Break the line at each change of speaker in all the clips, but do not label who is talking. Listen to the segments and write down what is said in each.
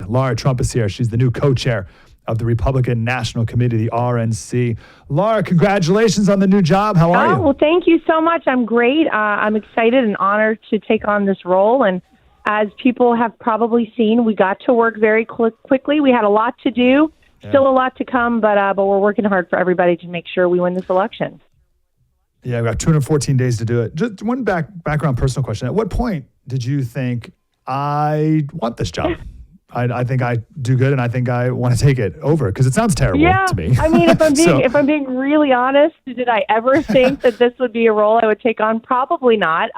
Lara Trump is here. She's the new co-chair of the Republican National Committee, the RNC. Lara, congratulations on the new job. How are you?
Well, thank you so much. I'm great. I'm excited and honored to take on this role. And as people have probably seen, we got to work very quickly. We had a lot to do, still a lot to come, but we're working hard for everybody to make sure we win this election.
Yeah, we got 214 days to do it. Just one background personal question. At what point did you think, I want this job? I think I do good, and I think I want to take it over, because it sounds terrible to me.
I mean, if I'm being really honest, did I ever think that this would be a role I would take on? Probably not.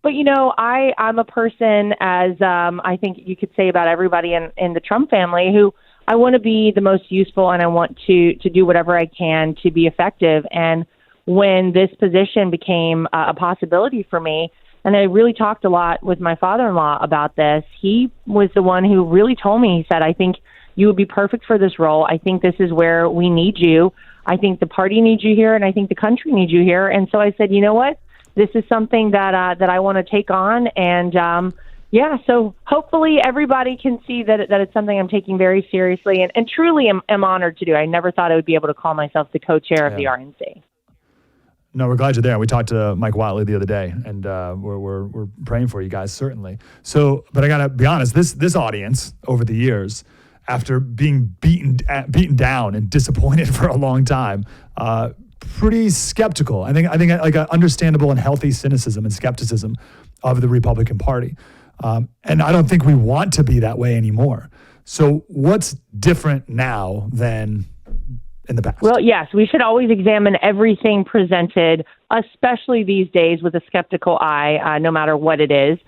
But you know, I'm a person, as I think you could say about everybody in the Trump family, who I want to be the most useful, and I want to do whatever I can to be effective. And when this position became a possibility for me, and I really talked a lot with my father-in-law about this. He was the one who really told me, he said, I think you would be perfect for this role. I think this is where we need you. I think the party needs you here, and I think the country needs you here. And so I said, you know what? This is something that I want to take on. And, so hopefully everybody can see that it's something I'm taking very seriously and truly am honored to do. I never thought I would be able to call myself the co-chair of the RNC.
No, we're glad you're there. We talked to Mike Watley the other day, and we're praying for you guys, certainly. So, but I gotta be honest, this audience over the years, after being beaten down and disappointed for a long time, pretty skeptical. I think like an understandable and healthy cynicism and skepticism of the Republican Party, and I don't think we want to be that way anymore. So, what's different now than in the past? Well,
yes, we should always examine everything presented, especially these days, with a skeptical eye, no matter what it is.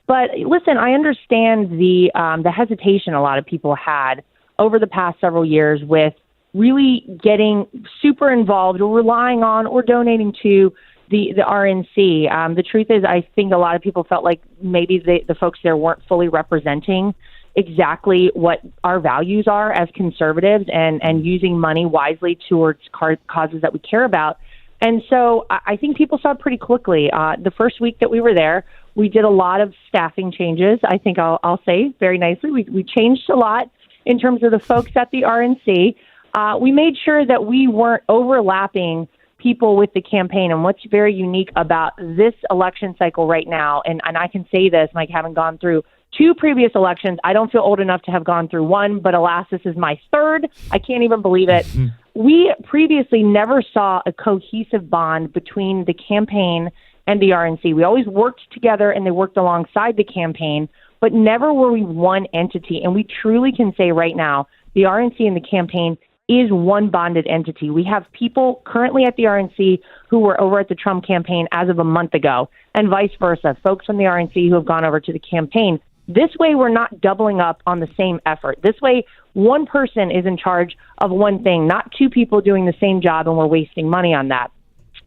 But listen, I understand the hesitation a lot of people had over the past several years with really getting super involved or relying on or donating to the RNC. The truth is, I think a lot of people felt like maybe the folks there weren't fully representing exactly what our values are as conservatives and using money wisely towards causes that we care about. And so I think people saw pretty quickly. The first week that we were there, we did a lot of staffing changes. I think I'll say very nicely. We changed a lot in terms of the folks at the RNC. We made sure that we weren't overlapping people with the campaign. And what's very unique about this election cycle right now, and I can say this, Mike, having gone through 2 previous elections. I don't feel old enough to have gone through one, but alas, this is my 3rd. I can't even believe it. We previously never saw a cohesive bond between the campaign and the RNC. We always worked together, and they worked alongside the campaign, but never were we one entity. And we truly can say right now, the RNC and the campaign is one bonded entity. We have people currently at the RNC who were over at the Trump campaign as of a month ago, and vice versa, folks from the RNC who have gone over to the campaign. This way, we're not doubling up on the same effort. This way, one person is in charge of one thing, not 2 people doing the same job, and we're wasting money on that.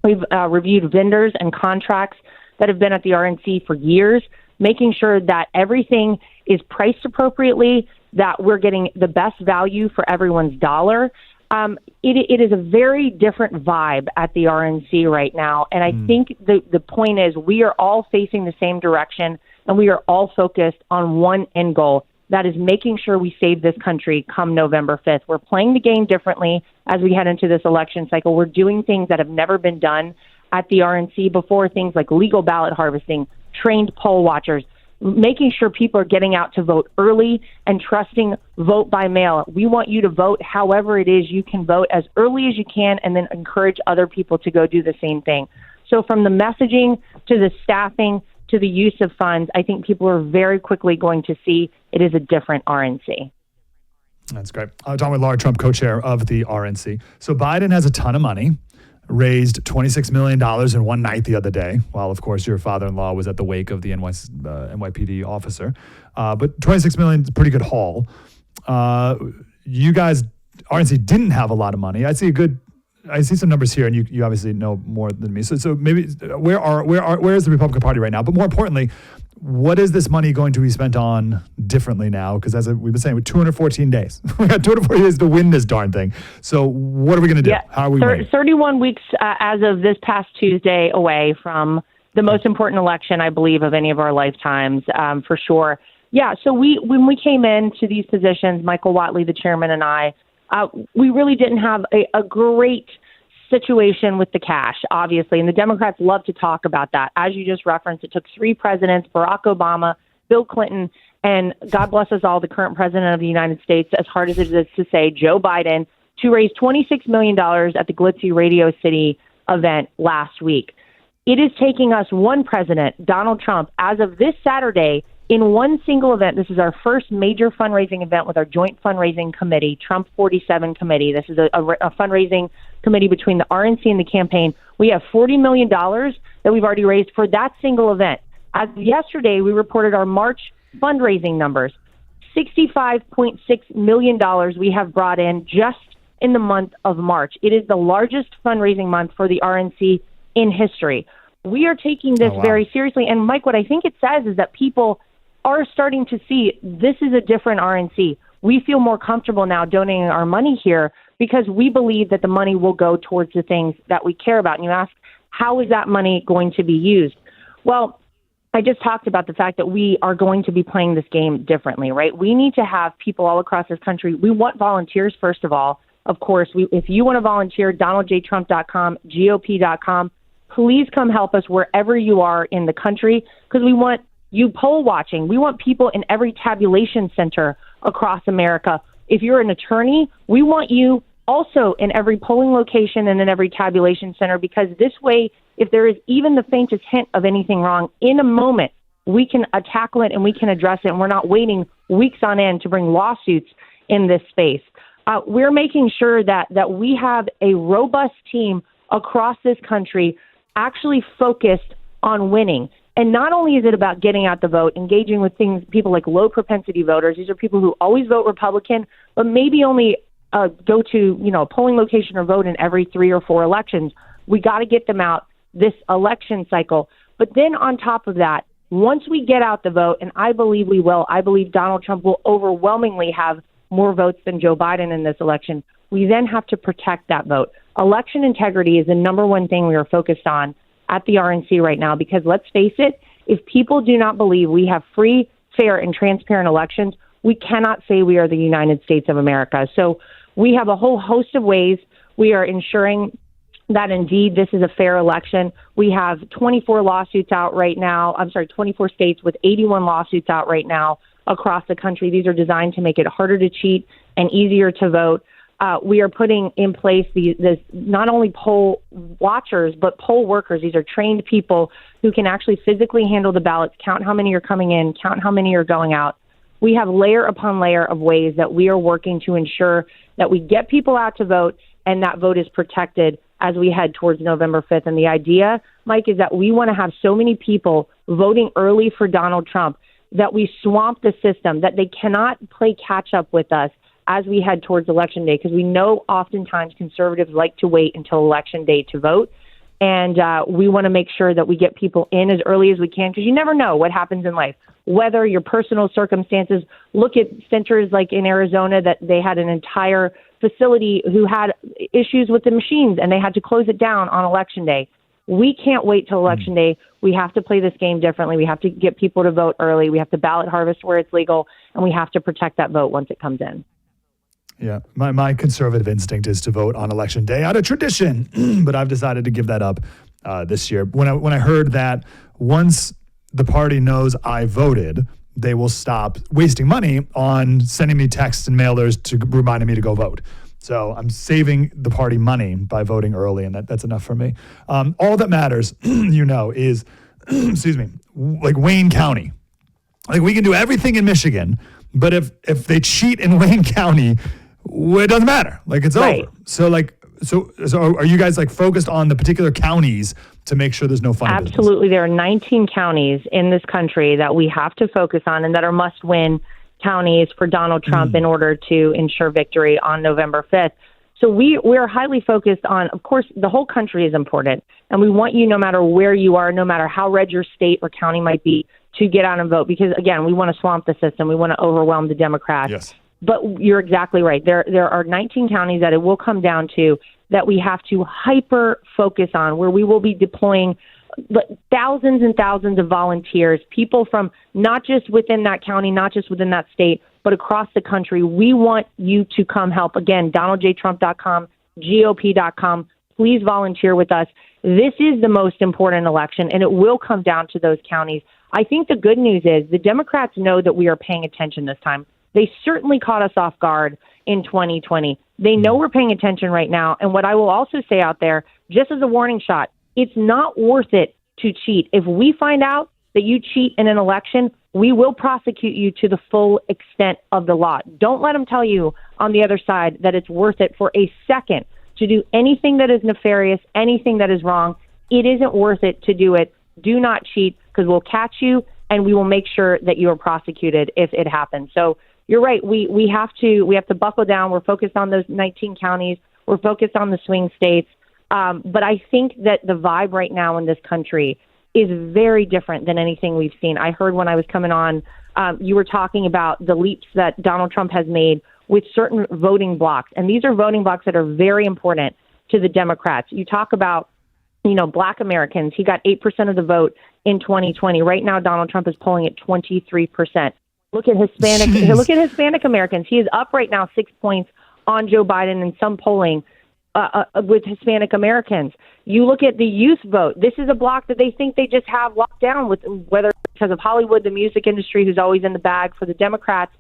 We've reviewed vendors and contracts that have been at the RNC for years, making sure that everything is priced appropriately, that we're getting the best value for everyone's dollar. It is a very different vibe at the RNC right now, and I think the point is we are all facing the same direction, and we are all focused on one end goal, that is making sure we save this country come November 5th. We're playing the game differently as we head into this election cycle. We're doing things that have never been done at the RNC before, things like legal ballot harvesting, trained poll watchers, making sure people are getting out to vote early and trusting vote by mail. We want you to vote however it is you can vote as early as you can, and then encourage other people to go do the same thing. So from the messaging to the staffing to the use of funds, I think people are very quickly going to see it is a different RNC.
That's great. I'm talking with Lara Trump, co-chair of the RNC. So Biden has a ton of money, raised $26 million in one night the other day, while, of course, your father-in-law was at the wake of the NYPD officer. But $26 million is a pretty good haul. You guys, RNC, didn't have a lot of money. I see some numbers here, and you obviously know more than me. So maybe where is the Republican Party right now? But more importantly, what is this money going to be spent on differently now? Because as we've been saying, with 214 days, we got 214 days to win this darn thing. So what are we going to do?
Yeah,
how are we winning?
31 weeks as of this past Tuesday away from the most important election, I believe, of any of our lifetimes, for sure. Yeah, so when we came into these positions, Michael Watley, the chairman, and I, we really didn't have a great situation with the cash, obviously, and the Democrats love to talk about that. As you just referenced, it took 3 presidents, Barack Obama, Bill Clinton, and God bless us all, the current president of the United States, as hard as it is to say, Joe Biden, to raise $26 million at the glitzy Radio City event last week. It is taking us one president, Donald Trump, as of this Saturday, in one single event. This is our first major fundraising event with our joint fundraising committee, Trump 47 committee. This is a fundraising committee between the RNC and the campaign. We have $40 million that we've already raised for that single event. As of yesterday, we reported our March fundraising numbers. $65.6 million we have brought in just in the month of March. It is the largest fundraising month for the RNC in history. We are taking this very seriously. And Mike, what I think it says is that people are starting to see this is a different RNC. We feel more comfortable now donating our money here because we believe that the money will go towards the things that we care about. And you ask, how is that money going to be used? Well, I just talked about the fact that we are going to be playing this game differently, right? We need to have people all across this country. We want volunteers, first of all. Of course, if you want to volunteer, DonaldJTrump.com, GOP.com, please come help us wherever you are in the country because we want you poll watching. We want people in every tabulation center across America. If you're an attorney, we want you also in every polling location and in every tabulation center because this way, if there is even the faintest hint of anything wrong, in a moment, we can tackle it and we can address it. And we're not waiting weeks on end to bring lawsuits in this space. We're making sure that we have a robust team across this country actually focused on winning. And not only is it about getting out the vote, engaging with people like low propensity voters. These are people who always vote Republican, but maybe only go to a polling location or vote in every 3 or 4 elections. We got to get them out this election cycle. But then on top of that, once we get out the vote, and I believe we will, I believe Donald Trump will overwhelmingly have more votes than Joe Biden in this election. We then have to protect that vote. Election integrity is the number one thing we are focused on at the RNC right now, because let's face it, if people do not believe we have free, fair, and transparent elections, we cannot say we are the United States of America. So we have a whole host of ways we are ensuring that indeed this is a fair election. We have 24 lawsuits out right now. 24 states with 81 lawsuits out right now across the country. These are designed to make it harder to cheat and easier to vote. We are putting in place this not only poll watchers, but poll workers. These are trained people who can actually physically handle the ballots, count how many are coming in, count how many are going out. We have layer upon layer of ways that we are working to ensure that we get people out to vote and that vote is protected as we head towards November 5th. And the idea, Mike, is that we want to have so many people voting early for Donald Trump that we swamp the system, that they cannot play catch up with us as we head towards Election Day, because we know oftentimes conservatives like to wait until Election Day to vote. And we want to make sure that we get people in as early as we can, because you never know what happens in life, whether your personal circumstances. Look at centers like in Arizona that they had an entire facility who had issues with the machines and they had to close it down on Election Day. We can't wait till Election Day. We have to play this game differently. We have to get people to vote early. We have to ballot harvest where it's legal, and we have to protect that vote once it comes in.
Yeah, my conservative instinct is to vote on Election Day out of tradition, but I've decided to give that up this year. When I heard that once the party knows I voted, they will stop wasting money on sending me texts and mailers to reminding me to go vote. So I'm saving the party money by voting early, and that's enough for me. All that matters, is, excuse me, like Wayne County. Like we can do everything in Michigan, but if they cheat in Wayne County, it doesn't matter. Like it's over. So are you guys like focused on the particular counties to make sure there's no funny business?
Absolutely. There are 19 counties in this country that we have to focus on and that are must-win counties for Donald Trump in order to ensure victory on November 5th. So we're highly focused on, of course, the whole country is important. And we want you, no matter where you are, no matter how red your state or county might be, to get out and vote. Because, again, we want to swamp the system. We want to overwhelm the Democrats.
Yes.
But you're exactly right. There are 19 counties that it will come down to that we have to hyper focus on, where we will be deploying thousands and thousands of volunteers, people from not just within that county, not just within that state, but across the country. We want you to come help. Again, DonaldJTrump.com, GOP.com. Please volunteer with us. This is the most important election, and it will come down to those counties. I think the good news is the Democrats know that we are paying attention this time. They certainly caught us off guard in 2020. They know we're paying attention right now. And what I will also say out there, just as a warning shot, it's not worth it to cheat. If we find out that you cheat in an election, we will prosecute you to the full extent of the law. Don't let them tell you on the other side that it's worth it for a second to do anything that is nefarious, anything that is wrong. It isn't worth it to do it. Do not cheat, because we'll catch you and we will make sure that you are prosecuted if it happens. So you're right. We have to buckle down. We're focused on those 19 counties. We're focused on the swing states. But I think that the vibe right now in this country is very different than anything we've seen. I heard when I was coming on, you were talking about the leaps that Donald Trump has made with certain voting blocks. And these are voting blocks that are very important to the Democrats. You talk about, Black Americans. He got 8% of the vote in 2020. Right now, Donald Trump is polling at 23%. Look at Hispanic.
Jeez.
Look at Hispanic Americans. He is up right now 6 points on Joe Biden in some polling with Hispanic Americans. You look at the youth vote. This is a block that they think they just have locked down, with whether because of Hollywood, the music industry, who's always in the bag for the Democrats.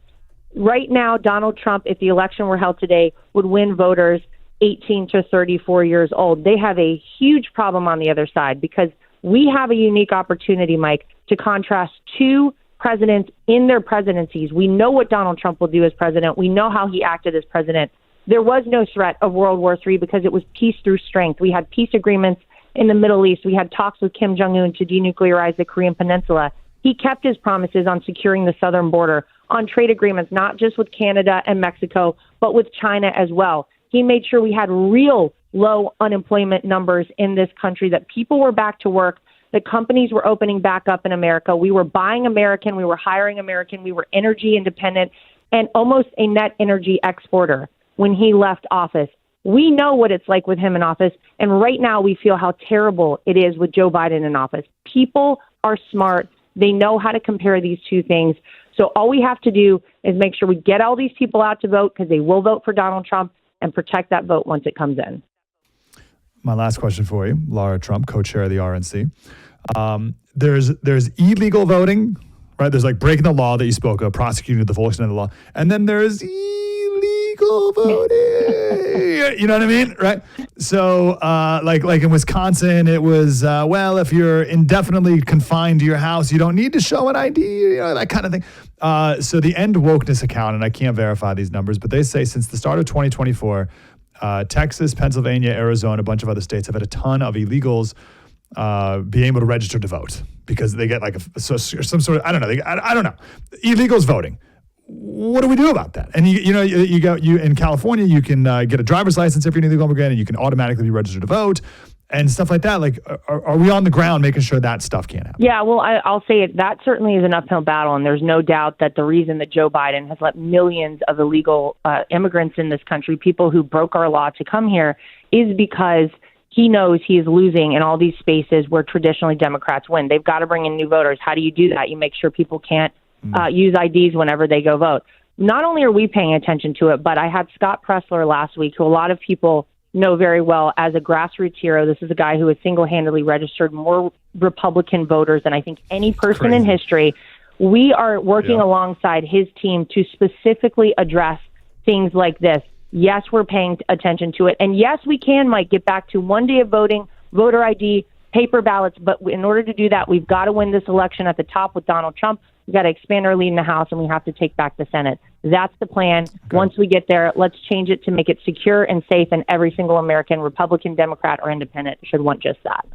Right now, Donald Trump, if the election were held today, would win voters 18 to 34 years old. They have a huge problem on the other side, because we have a unique opportunity, Mike, to contrast two presidents in their presidencies. We know what Donald Trump will do as president. We know how he acted as president. There was no threat of World War III because it was peace through strength. We had peace agreements in the Middle East. We had talks with Kim Jong-un to denuclearize the Korean Peninsula. He kept his promises on securing the southern border, on trade agreements, not just with Canada and Mexico, but with China as well. He made sure we had real low unemployment numbers in this country, that people were back to work, that companies were opening back up in America. We were buying American, we were hiring American, we were energy independent, and almost a net energy exporter when he left office. We know what it's like with him in office, and right now we feel how terrible it is with Joe Biden in office. People are smart. They know how to compare these two things. So all we have to do is make sure we get all these people out to vote, because they will vote for Donald Trump, and protect that vote once it comes in.
My last question for you, Lara Trump, co-chair of the RNC. There's illegal voting, right? There's like breaking the law that you spoke of, prosecuting to the full extent of the law. And then there's illegal voting. You know what I mean? Right? So like in Wisconsin, it was, if you're indefinitely confined to your house, you don't need to show an ID, that kind of thing. So the End Wokeness account, and I can't verify these numbers, but they say since the start of 2024, Texas, Pennsylvania, Arizona, a bunch of other states have had a ton of illegals being able to register to vote, because they get like some sort of, I don't know, I don't know, illegals voting. What do we do about that? And you in California, you can get a driver's license if you're an illegal immigrant, and you can automatically be registered to vote and stuff like that. Like, are we on the ground making sure that stuff can't happen?
Yeah, well, I'll say it. That certainly is an uphill battle, and there's no doubt that the reason that Joe Biden has let millions of illegal immigrants in this country, people who broke our law to come here, is because he knows he is losing in all these spaces where traditionally Democrats win. They've got to bring in new voters. How do you do that? You make sure people can't use IDs whenever they go vote. Not only are we paying attention to it, but I had Scott Pressler last week, who a lot of people know very well as a grassroots hero. This is a guy who has single-handedly registered more Republican voters than I think any person in history. We are working alongside his team to specifically address things like this. Yes, we're paying attention to it. And yes, we can, Mike, get back to one day of voting, voter ID, paper ballots. But in order to do that, we've got to win this election at the top with Donald Trump. We've got to expand our lead in the House, and we have to take back the Senate. That's the plan. Okay. Once we get there, let's change it to make it secure and safe, and every single American, Republican, Democrat, or Independent, should want just that.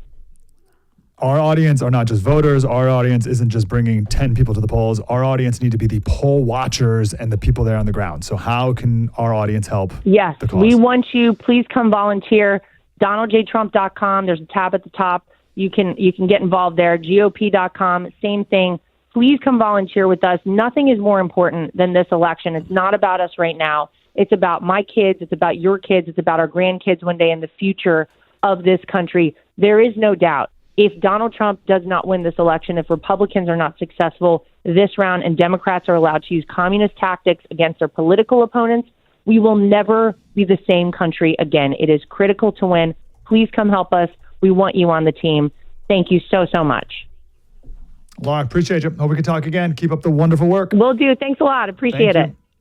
Our audience are not just voters. Our audience isn't just bringing 10 people to the polls. Our audience need to be the poll watchers and the people there on the ground. So how can our audience help?
Yes,
the cause?
We want you. Please come volunteer. DonaldJTrump.com. There's a tab at the top. You can get involved there. GOP.com. Same thing. Please come volunteer with us. Nothing is more important than this election. It's not about us right now. It's about my kids. It's about your kids. It's about our grandkids one day in the future of this country. There is no doubt. if Donald Trump does not win this election, if Republicans are not successful this round and Democrats are allowed to use communist tactics against their political opponents, we will never be the same country again. It is critical to win. Please come help us. We want you on the team. Thank you so, so much.
Lara, appreciate you. Hope we can talk again. Keep up the wonderful work.
Will do. Thanks a lot. Appreciate
Thank
it.
you.